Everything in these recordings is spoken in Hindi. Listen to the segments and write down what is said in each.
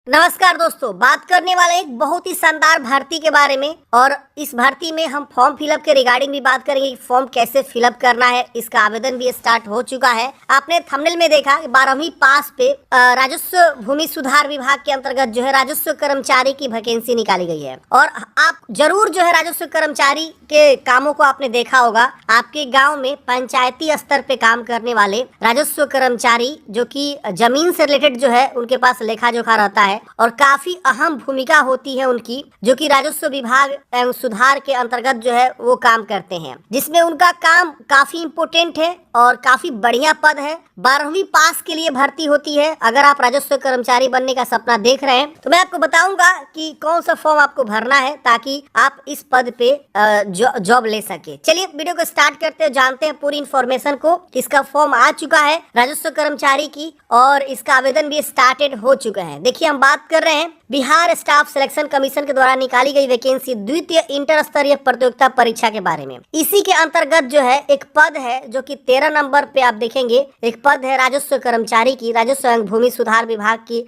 नमस्कार दोस्तों, बात करने वाले एक बहुत ही शानदार भर्ती के बारे में। और इस भर्ती में हम फॉर्म फिलअप के रिगार्डिंग भी बात करेंगे। फॉर्म कैसे फिलअप करना है, इसका आवेदन भी स्टार्ट हो चुका है। आपने थंबनेल में देखा 12वीं पास पे राजस्व भूमि सुधार विभाग के अंतर्गत जो है राजस्व कर्मचारी की वैकेंसी निकाली गई है। और आप जरूर जो है राजस्व कर्मचारी के कामों को आपने देखा होगा। आपके गाँव में पंचायती स्तर पे काम करने वाले राजस्व कर्मचारी जो की जमीन से रिलेटेड जो है उनके पास लेखा जोखा रहता है और काफी अहम भूमिका होती है उनकी, जो कि राजस्व विभाग एवं सुधार के अंतर्गत जो है वो काम करते हैं, जिसमें उनका काम काफी इम्पोर्टेंट है और काफी बढ़िया पद है। 12वीं पास के लिए भर्ती होती है। अगर आप राजस्व कर्मचारी बनने का सपना देख रहे हैं तो मैं आपको बताऊंगा कि कौन सा फॉर्म आपको भरना है ताकि आप इस पद पे जॉब ले सके। चलिए वीडियो को स्टार्ट करते हैं, जानते हैं पूरी इन्फॉर्मेशन को। इसका फॉर्म आ चुका है राजस्व कर्मचारी की और इसका आवेदन भी स्टार्टेड हो चुका है। देखिए, हम बात कर रहे हैं बिहार स्टाफ सिलेक्शन कमीशन के द्वारा निकाली गई वैकेंसी द्वितीय इंटर स्तरीय प्रतियोगिता परीक्षा के बारे में। इसी के अंतर्गत जो है एक पद है जो कि 13 नंबर पे आप देखेंगे, एक पद है राजस्व कर्मचारी की। राजस्व एवं भूमि सुधार विभाग की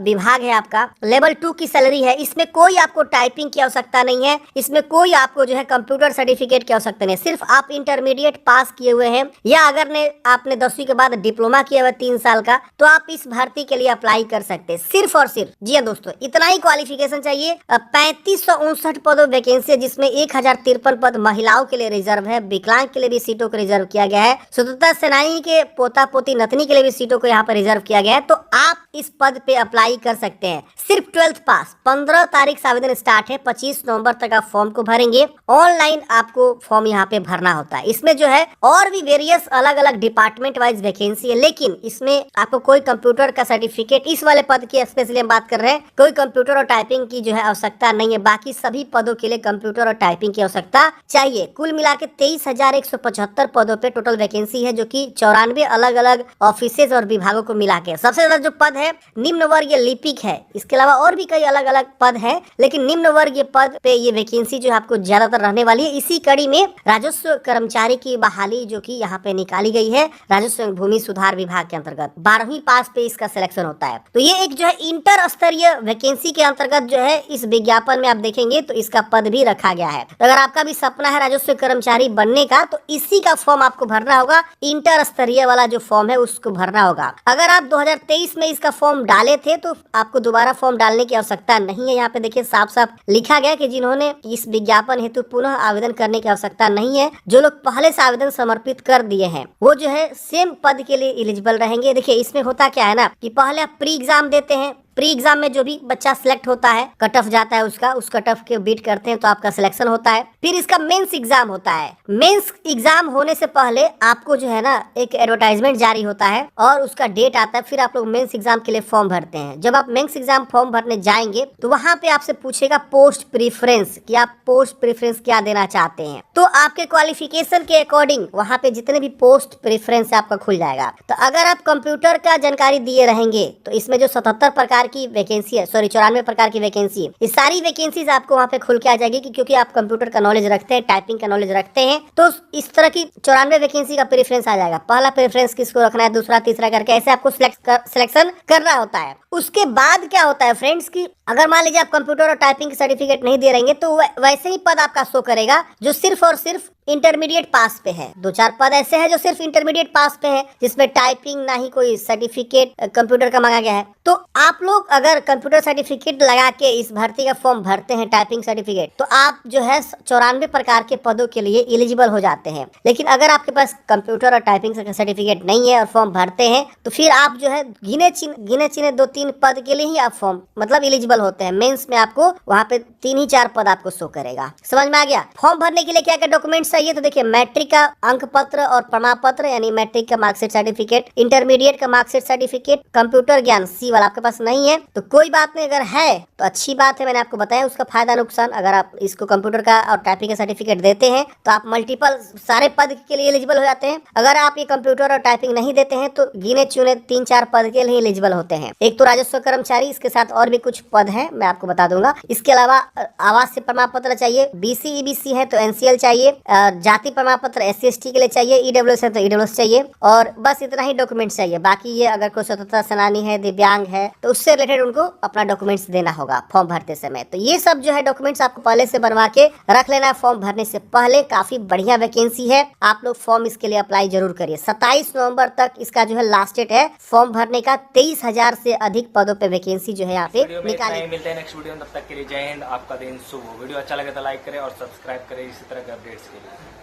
विभाग है आपका। लेवल 2 की सैलरी है। इसमें कोई आपको टाइपिंग की आवश्यकता नहीं है, इसमें कोई आपको जो है कंप्यूटर सर्टिफिकेट की आवश्यकता नहीं है। सिर्फ आप इंटरमीडिएट पास किए हुए हैं या अगर आपने 10वीं के बाद डिप्लोमा किया हुआ 3 साल का, तो आप इस भर्ती के लिए अप्लाई कर सकते हैं। सिर्फ और सिर्फ, जी हाँ दोस्तों, इतना ही क्वालिफिकेशन चाहिए। 3559 पदों वैकेंसी है, जिसमें 1053 पद महिलाओं के लिए रिजर्व है। विकलांग के लिए भी सीटों को रिजर्व किया गया है। स्वतंत्रता सेनानी के पोता पोती नतनी के लिए भी सीटों को यहाँ पर रिजर्व किया गया है। तो आप इस पद पे अप्लाई कर सकते हैं। सिर्फ 12th पास। 15 तारीख से आवेदन स्टार्ट है। 25 नवंबर तक आप फॉर्म को भरेंगे। ऑनलाइन आपको फॉर्म यहाँ पे भरना होता है। इसमें जो है और भी वेरियस अलग अलग डिपार्टमेंट वाइज वैकेंसी है, लेकिन इसमें आपको कोई कंप्यूटर का सर्टिफिकेट, इस वाले पद की स्पेशली हम बात कर रहे हैं, कोई कंप्यूटर और टाइपिंग की जो है आवश्यकता नहीं है। बाकी सभी पदों के लिए कंप्यूटर और टाइपिंग की आवश्यकता चाहिए। कुल मिला के 23,175 पदों पे टोटल वैकेंसी है, जो कि 94 अलग अलग ऑफिसेज और विभागों को मिला के। सबसे ज्यादा जो पद है निम्न वर्गीय लिपिक है। इसके अलावा और भी कई अलग अलग पद है, लेकिन निम्न वर्गीय पद पे ये वैकेंसी जो आपको ज्यादातर रहने वाली है। इसी कड़ी में राजस्व कर्मचारी की बहाली जो की यहाँ पे निकाली गई है राजस्व भूमि सुधार विभाग के अंतर्गत। 12वीं पास पे इसका सिलेक्शन होता है। तो ये एक जो है इंटर स्तरीय वैकेंसी के अंतर्गत जो है इस विज्ञापन में आप देखेंगे तो इसका पद भी रखा गया है। तो अगर आपका भी सपना है राजस्व कर्मचारी बनने का, तो इसी का फॉर्म आपको भरना होगा। इंटर स्तरीय वाला जो फॉर्म है उसको भरना होगा। अगर आप 2023 में इसका फॉर्म डाले थे तो आपको दोबारा फॉर्म डालने की आवश्यकता नहीं है। यहाँ पे देखिए साफ साफ लिखा गया कि जिन्होंने इस विज्ञापन हेतु पुनः आवेदन करने की आवश्यकता नहीं है। जो लोग पहले से आवेदन समर्पित कर दिए हैं वो जो है सेम पद के लिए एलिजिबल रहेंगे। देखिए, इसमें होता क्या है ना कि पहले आप प्री एग्जाम देते हैं। प्री एग्जाम में जो भी बच्चा सिलेक्ट होता है, कट ऑफ जाता है उसका, उस कट ऑफ के बीट करते हैं तो आपका सिलेक्शन होता है। फिर इसका मेंस एग्जाम होता है। मेंस एग्जाम होने से पहले आपको जो है ना एक एडवर्टाइजमेंट जारी होता है और उसका डेट आता है। फिर आप लोग मेंस एग्जाम के लिए फॉर्म भरते हैं। जब आप मेंस एग्जाम फॉर्म भरने जाएंगे तो वहाँ पे आपसे पूछेगा पोस्ट प्रेफरेंस कि आप पोस्ट प्रेफरेंस क्या देना चाहते हैं। तो आपके क्वालिफिकेशन के अकॉर्डिंग वहाँ पे जितने भी पोस्ट प्रेफरेंस आपका खुल जाएगा। तो अगर आप कंप्यूटर का जानकारी दिए रहेंगे तो इसमें जो 77 प्रकार की वैकेंसी है, 94 प्रकार की वैकेंसी है, ये सारी वैकेंसीज आपको वहाँ पे खुल के आ जाएगी कि क्योंकि आप कंप्यूटर का नॉलेज रखते हैं, टाइपिंग का नॉलेज रखते हैं, तो इस तरह की 94 वैकेंसी का प्रेफरेंस आ जाएगा। पहला प्रेफरेंस किसको रखना है, दूसरा, तीसरा करके ऐसे आपको सिलेक्शन करना होता है। उसके बाद क्या होता है फ्रेंड्स की अगर मान लीजिए आप कंप्यूटर और टाइपिंग सर्टिफिकेट नहीं दे रहेंगे तो वैसे ही पद आपका शो करेगा जो सिर्फ और सिर्फ इंटरमीडिएट पास पे है। 2-4 पद ऐसे हैं जो सिर्फ इंटरमीडिएट पास पे हैं, जिसमें टाइपिंग ना ही कोई सर्टिफिकेट कंप्यूटर का मांगा गया है। तो आप लोग अगर कंप्यूटर सर्टिफिकेट लगा के इस भर्ती का फॉर्म भरते हैं, टाइपिंग सर्टिफिकेट, तो आप जो है 94 प्रकार के पदों के लिए एलिजिबल हो जाते हैं। लेकिन अगर आपके पास कंप्यूटर और टाइपिंग सर्टिफिकेट नहीं है और फॉर्म भरते हैं तो फिर आप जो है गिने चुने 2-3 पद के लिए ही आप फॉर्म मतलब एलिजिबल होते हैं। मेंस में आपको वहाँ पे 3 ही 4 पद आपको शो करेगा। समझ में आ गया? फॉर्म भरने के लिए क्या क्या डॉक्यूमेंट्स चाहिए? तो देखिए, मैट्रिक का अंक पत्र और प्रमाण पत्र यानी मैट्रिक का मार्कशीट सर्टिफिकेट, इंटरमीडिएट का मार्कशीट सर्टिफिकेट, कंप्यूटर ज्ञान C वाला आपके पास नहीं है तो कोई बात नहीं, अगर है तो अच्छी बात है। मैंने आपको बताया उसका फायदा नुकसान। अगर आप इसको कंप्यूटर का और टाइपिंग का सर्टिफिकेट देते हैं तो आप मल्टीपल सारे पद के लिए एलिजिबल हो जाते हैं। अगर आप ये कंप्यूटर और टाइपिंग नहीं देते हैं तो गिने चुने 3-4 पद के लिए एलिजिबल होते हैं। एक तो राजस्व कर्मचारी, इसके साथ और भी कुछ पद है, मैं आपको बता दूंगा। इसके अलावा आवासीय प्रमाण पत्र चाहिए, BC EBC है तो NCL चाहिए, जाति प्रमाण पत्र SC ST के लिए चाहिए, EWS है तो EWS चाहिए, और बस इतना ही डॉक्यूमेंट्स चाहिए। बाकी ये अगर कोई स्वतंत्रता सेनानी है, दिव्यांग है, तो उससे रिलेटेड उनको अपना डॉक्यूमेंट्स देना होगा फॉर्म भरते समय। तो ये सब जो है डॉक्यूमेंट्स आपको पहले से बनवा के रख लेना है फॉर्म भरने से पहले। काफी बढ़िया वैकेंसी है, आप लोग फॉर्म इसके लिए अप्लाई जरूर करिए। 27 नवंबर तक इसका जो है लास्ट डेट है फॉर्म भरने का। 23,000 से अधिक पदों पे वैकेंसी जो है यहाँ पे निकाली। मिलते हैं नेक्स्ट वीडियो में, तब तक के लिए जय हिंद। आपका दिन शुभ हो। वीडियो अच्छा लगे तो लाइक करें और सब्सक्राइब करें इसी तरह के अपडेट्स के लिए।